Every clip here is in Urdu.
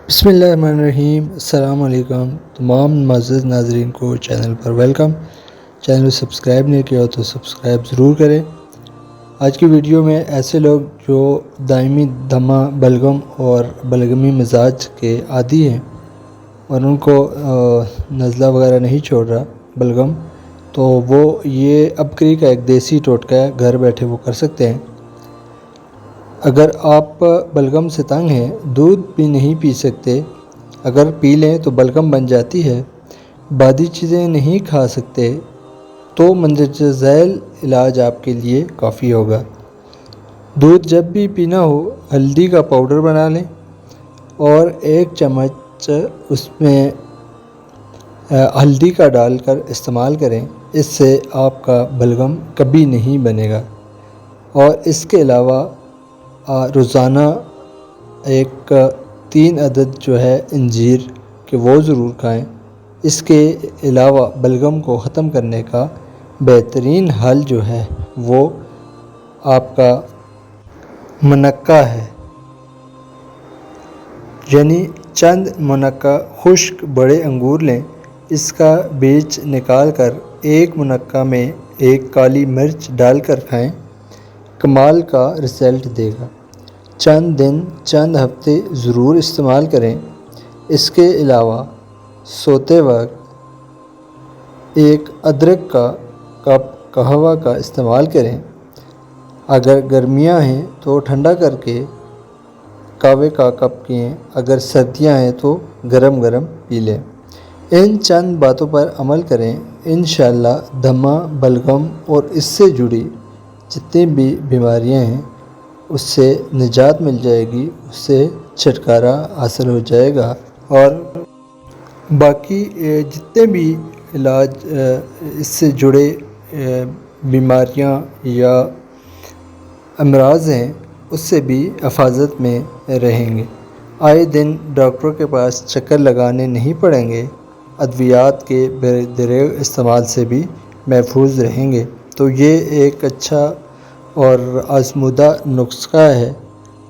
بسم اللہ الرحمن الرحیم۔ السلام علیکم تمام معزز ناظرین کو چینل پر ویلکم۔ چینل کو سبسکرائب نہیں کیا تو سبسکرائب ضرور کریں۔ آج کی ویڈیو میں ایسے لوگ جو دائمی دمہ، بلغم اور بلغمی مزاج کے عادی ہیں اور ان کو نزلہ وغیرہ نہیں چھوڑ رہا بلغم، تو وہ یہ ابکری کا ایک دیسی ٹوٹکا ہے، گھر بیٹھے وہ کر سکتے ہیں۔ اگر آپ بلغم سے تنگ ہیں، دودھ بھی نہیں پی سکتے، اگر پی لیں تو بلغم بن جاتی ہے، بادی چیزیں نہیں کھا سکتے، تو مندرجہ ذیل علاج آپ کے لیے کافی ہوگا۔ دودھ جب بھی پینا ہو، ہلدی کا پاؤڈر بنا لیں اور 1 چمچ اس میں ہلدی کا ڈال کر استعمال کریں، اس سے آپ کا بلغم کبھی نہیں بنے گا۔ اور اس کے علاوہ روزانہ 3 عدد جو ہے انجیر کہ وہ ضرور کھائیں۔ اس کے علاوہ بلغم کو ختم کرنے کا بہترین حل جو ہے وہ آپ کا منقع ہے، یعنی چند منقع خشک بڑے انگور لیں، اس کا بیج نکال کر 1 منقع میں 1 کالی مرچ ڈال کر کھائیں، کمال کا رزلٹ دے گا۔ چند دن، چند ہفتے ضرور استعمال کریں۔ اس کے علاوہ سوتے وقت 1 ادرک کا کپ قہوہ کا استعمال کریں۔ اگر گرمیاں ہیں تو ٹھنڈا کر کے قہوے کا کپ پئیں، اگر سردیاں ہیں تو گرم گرم پی لیں۔ ان چند باتوں پر عمل کریں، انشاءاللہ دمہ، بلغم اور اس سے جڑی جتنی بھی بیماریاں ہیں اس سے نجات مل جائے گی، اس سے چھٹکارا حاصل ہو جائے گا، اور باقی جتنے بھی علاج اس سے جڑے بیماریاں یا امراض ہیں اس سے بھی حفاظت میں رہیں گے۔ آئے دن ڈاکٹر کے پاس چکر لگانے نہیں پڑیں گے، ادویات کے بے دریغ استعمال سے بھی محفوظ رہیں گے۔ تو یہ ایک اچھا اور آزمودہ نسخہ ہے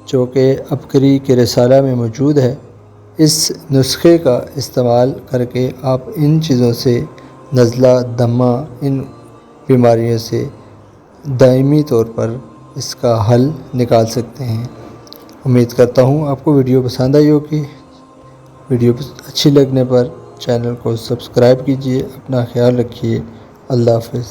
جو کہ ابکری کے رسالہ میں موجود ہے۔ اس نسخے کا استعمال کر کے آپ ان چیزوں سے، نزلہ، دمہ، ان بیماریوں سے دائمی طور پر اس کا حل نکال سکتے ہیں۔ امید کرتا ہوں آپ کو ویڈیو پسند آئی ہوگی۔ ویڈیو اچھی لگنے پر چینل کو سبسکرائب کیجیے۔ اپنا خیال رکھیے۔ اللہ حافظ۔